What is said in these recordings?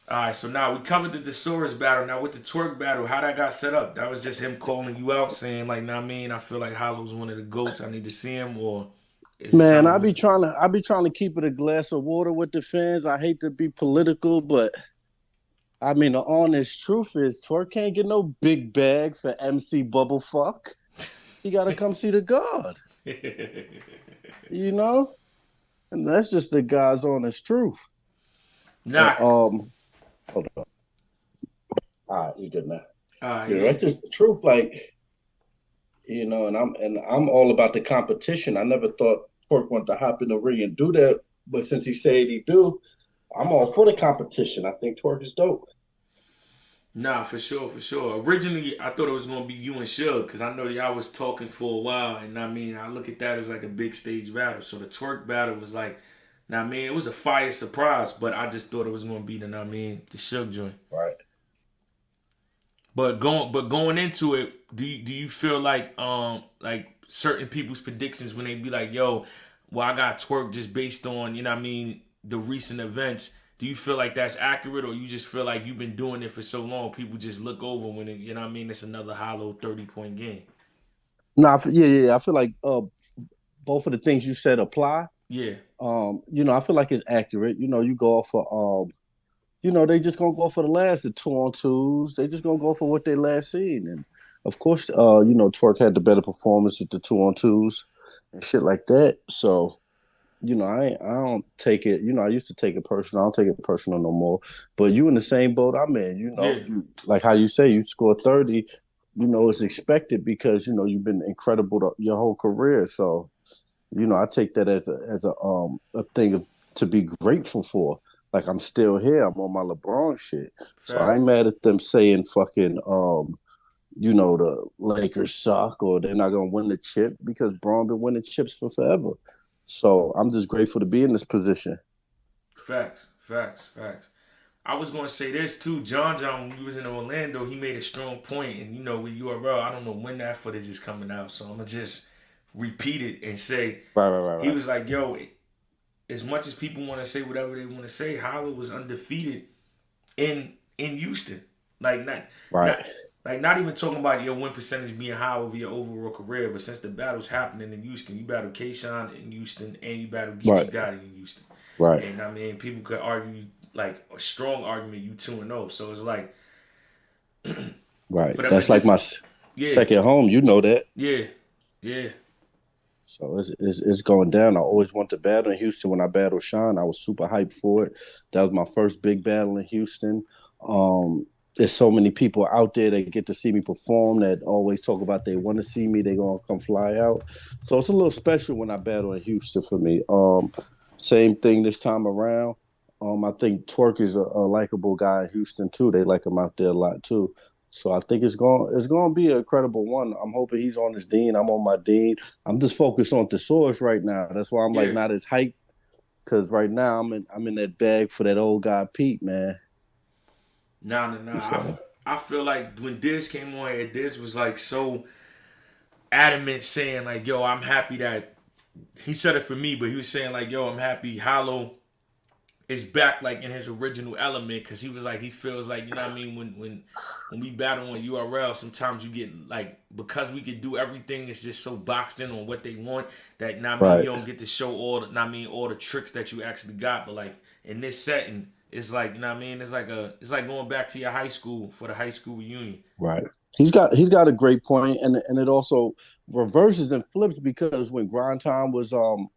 All right, so now we covered the Thesaurus battle. Now with the Twork battle, how that got set up? That was just him calling you out, saying like, "Nah, I mean, I feel like Hollow's one of the goats. I need to see him," or is it Man, something with? I be trying to keep it a glass of water with the fans. I hate to be political, but I mean the honest truth is Twerk can't get no big bag for MC Bubblefuck. He gotta come see the God, you know? And that's just the guy's honest truth. And Nah, hold on. All right, we good now. Yeah, yeah, that's just the truth. Like, and I'm all about the competition. I never thought Twerk wanted to hop in the ring and do that, but since he said he do, I'm all for the competition. I think Twerk is dope. nah, for sure, for sure. Originally, I thought it was gonna be you and Suge because I know y'all was talking for a while, and I mean, I look at that as like a big stage battle. So the Twerk battle was like, nah, I mean, it was a fire surprise, but I just thought it was gonna be the, nah, I mean, the Suge joint. Right. But going into it, do you feel like certain people's predictions when they be like, yo, well I got twerk just based on, you know what I mean, the recent events. Do you feel like that's accurate or you just feel like you've been doing it for so long people just look over when it, you know what I mean, it's another hollow 30-point game. No, yeah. I feel like both of the things you said apply. Yeah. I feel like it's accurate. You go off for they just gonna go for the 2-on-2s. They just gonna go for what they last seen. And of course, Twerk had the better performance at the 2-on-2s and shit like that. So, I don't take it, I used to take it personal. I don't take it personal no more. But you in the same boat I'm in, Yeah. you like how you say you score 30, it's expected because you've been incredible your whole career. So, I take that as a thing to be grateful for. Like I'm still here. I'm on my LeBron shit. So I Facts. ain't mad at them saying fucking the Lakers suck or they're not gonna win the chip because Braun been winning chips for forever. So I'm just grateful to be in this position. Facts. Facts. Facts. I was gonna say this too. John, when we was in Orlando, he made a strong point, and you know, with URL, I don't know when that footage is coming out, so I'm gonna just repeat it and say he Right. was like, "Yo, as much as people want to say whatever they want to say, Holla was undefeated in Houston. Like Right. not not even talking about your win percentage being high over your overall career, but since the battle's happening in Houston, you battle Kayshawn in Houston and you battle Right. Geechee Gotti in Houston. Right. And I mean, people could argue like a strong argument you 2-0. So it's like Right. for them to That's like just my yeah, second home. You know that. yeah, yeah, So it's going down. I always want to battle in Houston. When I battled Sean, I was super hyped for it. That was my first big battle in Houston. There's so many people out there that get to see me perform that always talk about they want to see me. They gonna come fly out. So it's a little special when I battle in Houston for me. Same thing this time around. I think Twerk is a likable guy in Houston too. They like him out there a lot too. So I think it's going to be a credible one. I'm hoping he's on his dean. I'm on my dean. I'm just focused on Thesaurus right now. That's why I'm like yeah. not as hyped because right now I'm in that bag for that old guy Pete, man. Nah. So I feel like when Diz came on here, Diz was like so adamant saying like, yo, I'm happy that he said it for me, but he was saying like, yo, I'm happy Hollow is back like in his original element because he was like he feels like, you know what I mean, when we battle on URL sometimes you get like, because we could do everything, it's just so boxed in on what they want that, you know what I mean, you right, don't get to show all the, you know what I mean, all the tricks that you actually got. But like in this setting it's like, you know what I mean, it's like going back to your high school for the high school reunion. right. He's got a great point, and it also reverses and flips because when Grind Time was the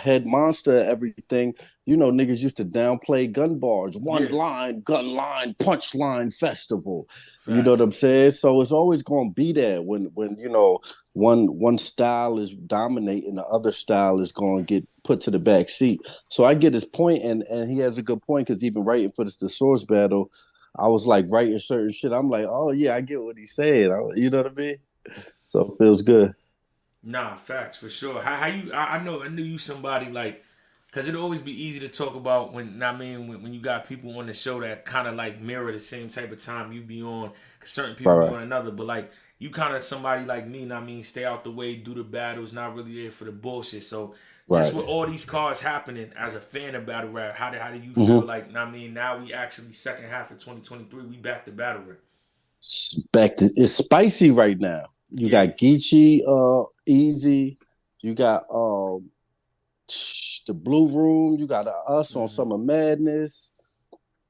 head monster everything, niggas used to downplay gun bars, one Yeah. line, gun line, punch line festival. You know what Facts. I'm saying? So it's always gonna be there when one style is dominating, the other style is gonna get put to the back seat. So I get his point, and he has a good point because even writing for the source battle, I was like writing certain shit. I'm like, oh yeah, I get what he's saying. You know what I mean? So it feels good. Nah, facts for sure. How you? I knew you somebody like, because it'd always be easy to talk about when I mean when you got people on the show that kind of like mirror the same type of time you be on. 'Cause certain Right, people be right. on another, but like you kind of somebody like me. I mean, stay out the way, do the battles, not really there for the bullshit. So just Right. with all these cards happening as a fan of battle rap, how do you feel Mm-hmm. like? I mean, now we actually second half of 2023, we back to battle rap. Back to it's spicy right now. You Yeah. got Geechee, Easy. You got the Blue Room. You got us on Hmm. Summer Madness.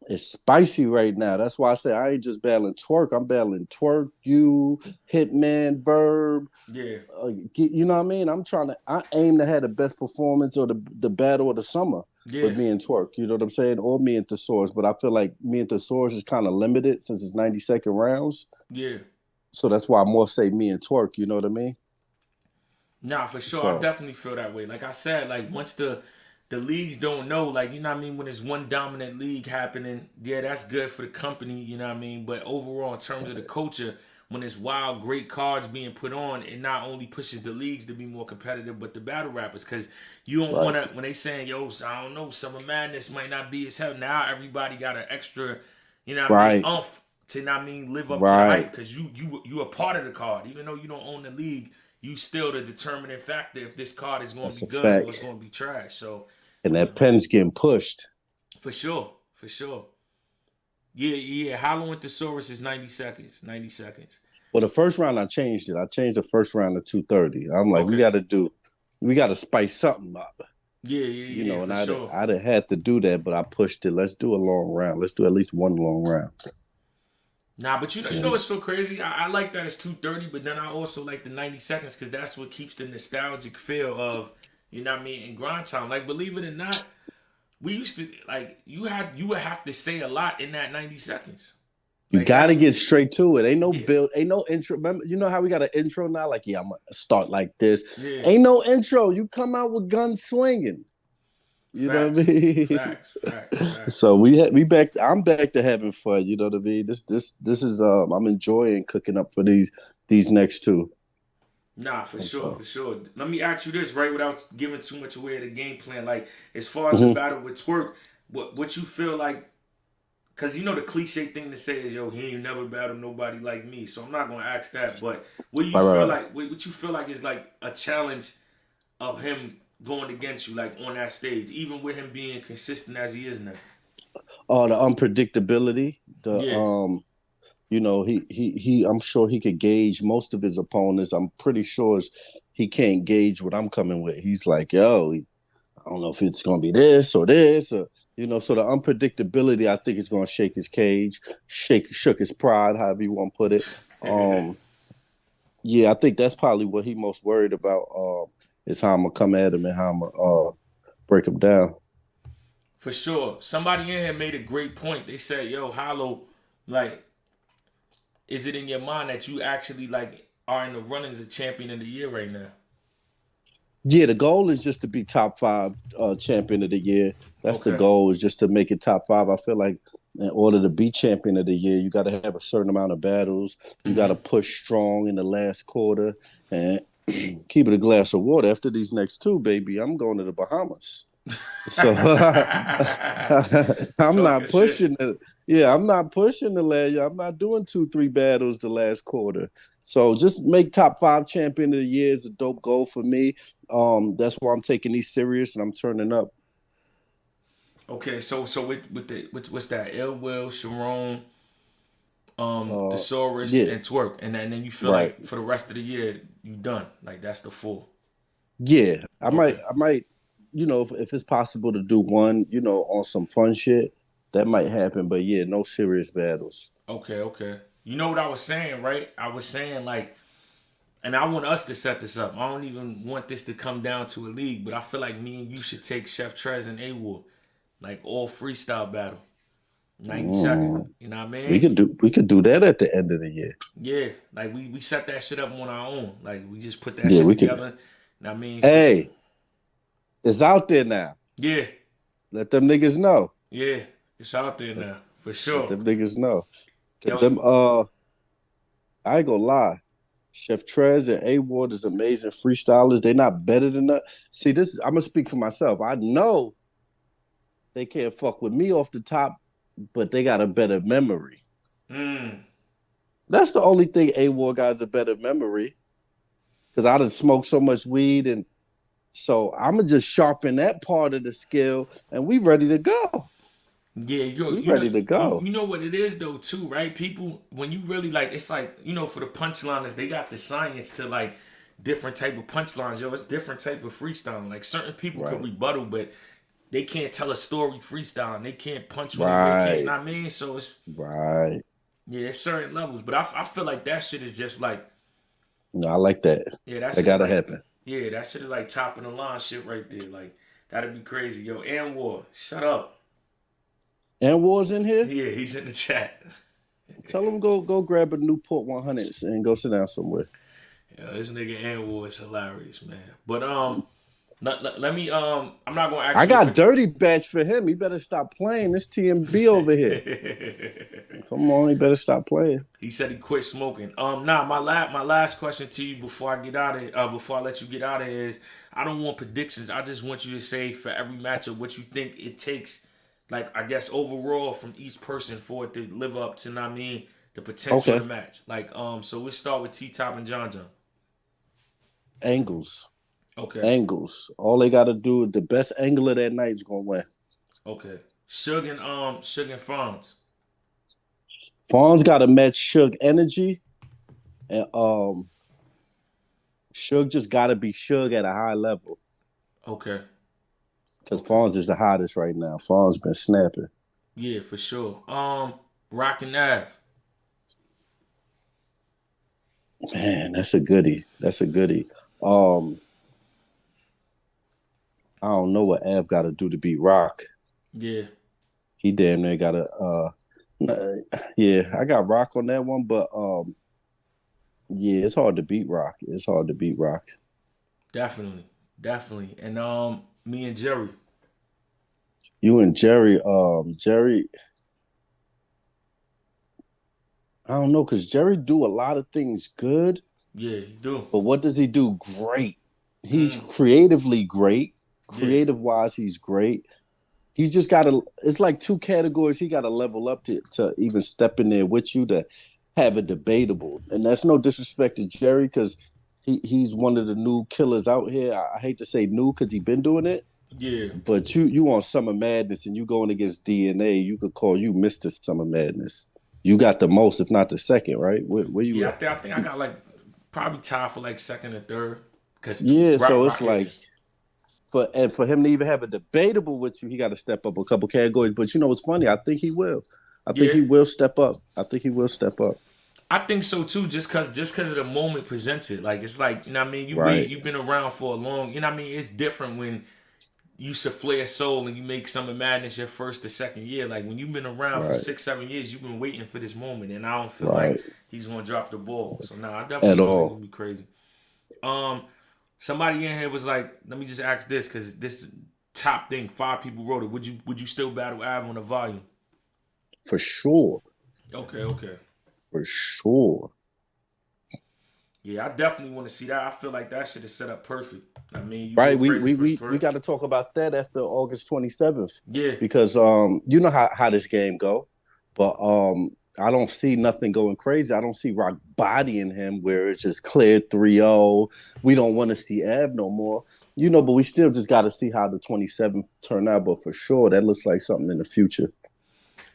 It's spicy right now. That's why I say I ain't just battling Twork. I'm battling Twork, you, Hitman, Verb. Yeah. You know what I mean? I aim to have the best performance or the battle of the summer Yeah. with me and Twork. You know what I'm saying? Or me and Thesaurus. But I feel like me and Thesaurus is kind of limited since it's 90-second rounds. Yeah. So that's why I more say me and Twork. You know what I mean? Nah, for sure. I So definitely feel that way. Like I said, like once the leagues don't know, like you know what I mean, when there's one dominant league happening, yeah, that's good for the company, you know what I mean? But overall in terms of the culture, when there's wild, great cards being put on, it not only pushes the leagues to be more competitive, but the battle rappers. Cause you don't right, wanna when they saying, yo, I don't know, Summer Madness might not be as hell. Now everybody got an extra, you know what I mean, right, umph to not mean live up to the right. hype because you a part of the card. Even though you don't own the league, you still the determining factor if this card is going to That's be a good or it's fact. going to be trash. So, And you that know, pen's getting pushed. for sure, for sure. Yeah, yeah. Hollow and Thesaurus is 90 seconds. 90 seconds. Well, the first round I changed it. I changed the first round to 230. I'm like, Okay. we got to spice something up, Yeah, yeah, yeah, And for sure. I'd have had to do that, but I pushed it. Let's do a long round. Let's do at least one long round. Nah, but you know And what's so crazy? I like that it's 230, but then I also like the 90 seconds because that's what keeps the nostalgic feel of, you know what I mean, in grind time. Like, believe it or not, we used to like you would have to say a lot in that 90 seconds. you Like got to that's get straight to it. Ain't no yeah, build, ain't no intro. Remember, you know how we got an intro now? Like, yeah, I'm gonna start like this. yeah. Ain't no intro. You come out with guns swinging. You know what I Facts, mean? facts, facts, facts. So we back. I'm back to having fun. You know what I mean? This is I'm enjoying cooking up for these next two. Nah, for And sure, so for sure. Let me ask you this, right, without giving too much away of the game plan. Like, as far as the mhm. battle with Twerk, what you feel like? Because you know the cliche thing to say is, "Yo, he ain't never battled nobody like me." So I'm not gonna ask that. But what do you Right, right, feel right. like? What you feel like is like a challenge of him going against you, like on that stage, even with him being consistent as he is now. The unpredictability. The Yeah. he. I'm sure he could gauge most of his opponents. I'm pretty sure he can't gauge what I'm coming with. He's like, yo, I don't know if it's going to be this or this, or So the unpredictability, I think, is going to shake his cage, shook his pride, however you want to put it. Um, yeah, I think that's probably what he most worried about. Is how I'm gonna come at him and how I'm gonna break him down. For sure. Somebody in here made a great point. They said, "Yo, Hollow, like, is it in your mind that you actually like are in the runnings of champion of the year right now?" Yeah, the goal is just to be top five champion of the year. That's the Okay. goal, is just to make it top five. I feel like in order to be champion of the year, you got to have a certain amount of battles. You got to Mm-hmm. push strong in the last quarter and keep it a glass of water. After these next two, baby, I'm going to the Bahamas. So I'm Talking not shit. pushing it. Yeah, I'm not pushing the last. I'm not doing 2, 3 battles the last quarter. So just make top five champion of the year is a dope goal for me. That's why I'm taking these serious and I'm turning up. Okay, so with what's that? Ill Will, Sharon, Uh, Thesaurus, yeah, and Twerk, and then you feel right. like for the rest of the year you done. Like that's the full. Yeah, Okay. I might, if it's possible to do one, on some fun shit, that might happen. But yeah, no serious battles. Okay, okay. You know what I was saying, right? I was saying like, and I want us to set this up. I don't even want this to come down to a league, but I feel like me and you should take Chef Trez and A like all freestyle battle, 90 second. Mm. You know what I mean? We could do that at the end of the year. Yeah, like we set that shit up on our own. Like we just put that Yeah, shit we could. together. And I mean, for Hey, it's out there now. yeah, Let them niggas know. yeah, it's out there Let, now for let sure. them niggas know. Cause Yo, them I ain't gonna lie. Chef Trez and A Ward is amazing freestylers. They're not better than that. See, I'm gonna speak for myself. I know they can't fuck with me off the top, but they got a better memory. mm, That's the only thing A Ward got is a better memory. Cause I done smoked so much weed and So I'ma just sharpen that part of the skill, and we ready to go. Yeah, yo, We ready to go. you know what it is though too, right? People, when you really like, it's like, for the punchliners, they got the science to like different type of punchlines. Yo, it's different type of freestyling. Like certain people could Right. rebuttal, but they can't tell a story freestyling. They can't punch when they can't. Right. Know what I mean, so it's Right. yeah, it's certain levels. But I feel like that shit is just like No, I like that. yeah, that That shit is gotta like happen. yeah, that shit is like top of the line shit right there. Like that'd be crazy, yo. And War, shut up. And War's in here. Yeah, he's in the chat. Tell him go grab a Newport 100s and go sit down somewhere. Yeah, this nigga and War is hilarious, man. But let me I'm not gonna ask I you got to. dirty batch for him. He better stop playing. This TMB over here. Come on, he better stop playing. He said he quit smoking. Nah, my last question to you before I get out of before I let you get out of here is I don't want predictions. I just want you to say for every matchup what you think it takes, like I guess overall from each person for it to live up to, what I mean, the potential of Okay. the match. Like so we'll start with T Top and John John. Angles. Okay. Angles. All they gotta do is the best angle of that night is gonna win. Okay. Suge and Fonz. Fawn's gotta match Suge energy. And Suge just gotta be Suge at a high level. Okay. Because Okay. Fonz is the hottest right now. Fonz been snapping. Yeah, for sure. Rock and Ave. Man, that's a goodie. That's a goodie. Um, I don't know what Av got to do to beat Rock. Yeah. He damn near got to. Yeah, I got Rock on that one, but yeah, it's hard to beat Rock. It's hard to beat Rock. Definitely. Definitely. And me and Jerry. You and Jerry, Jerry, I don't know, because Jerry do a lot of things good, Yeah, you do. but what does he do great? He's Mm, creatively great. yeah. Creative wise, he's great. He's just got to. It's like two categories. He got to level up to even step in there with you to have it debatable. And that's no disrespect to Jerry because he's one of the new killers out here. I hate to say new because he's been doing it, Yeah. but you on Summer Madness and you going against DNA. You could call you Mister Summer Madness. You got the most, if not the second, right? Where you Yeah, at? I think I got like probably tied for like second or third. Cause Yeah, rock so rock it's yeah. like for him to even have a debatable with you, he got to step up a couple categories. But you know what's funny? I think he will. I think Yeah. he will step up. I think he will step up. I think so too, just cause of the moment presented. Like it's like, you know what I mean, Right, you've been around for a long, you know what I mean? It's different when you souffle a soul and you make Summer Madness your first or second year. Like when you've been around for right, 6, 7 years, you've been waiting for this moment, and I don't feel like right. he's gonna drop the ball. So nah, I At definitely feel like it's all. gonna be crazy. Um, Somebody in here was like, let me just ask this because this top thing, 5 people wrote it. Would you still battle Av on the volume? For sure. Okay, okay. For sure. Yeah, I definitely want to see that. I feel like that shit is set up perfect. I mean, you go Right. We crazy we for we, we Twork. got to talk about that after August 27th. Yeah, Because you know how this game go. But I don't see nothing going crazy. I don't see Rock bodying him where it's just clear 3-0. We don't want to see Av no more. You know, but we still just got to see how the 27th turn out. But for sure, that looks like something in the future.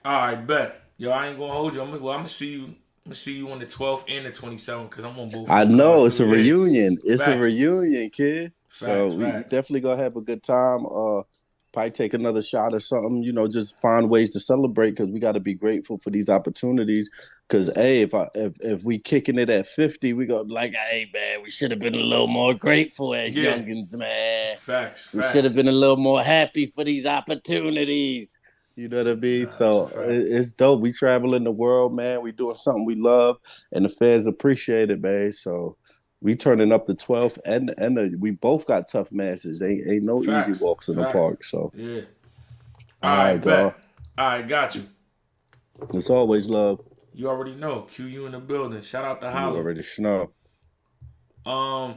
all right, bet. Yo, I ain't gonna hold you. I'm gonna see you. I'm gonna see you on the 12th and the 27th because I'm on both of I them cards know it's too. a Yeah, reunion. It's a facts, reunion, kid. So facts, we facts. definitely gonna have a good time. Probably take another shot or something. You know, just find ways to celebrate because we got to be grateful for these opportunities. Because hey, if we kicking it at 50, we go like, hey man, we should have been a little more grateful as Yeah, youngins, man. facts, We should facts. have been a little more happy for these opportunities. You know what I mean? Nah, that's a So fact. it's dope. We traveling the world, man. We doing something we love, and the fans appreciate it, man. So we turning up the 12th, and we both got tough matches. Ain't no easy Facts, walks in the facts. park. So Yeah. all All right, right, bet. God. All right, got you. It's always love. You already know. QU in the building. Shout out to You Hollow. already know. Um,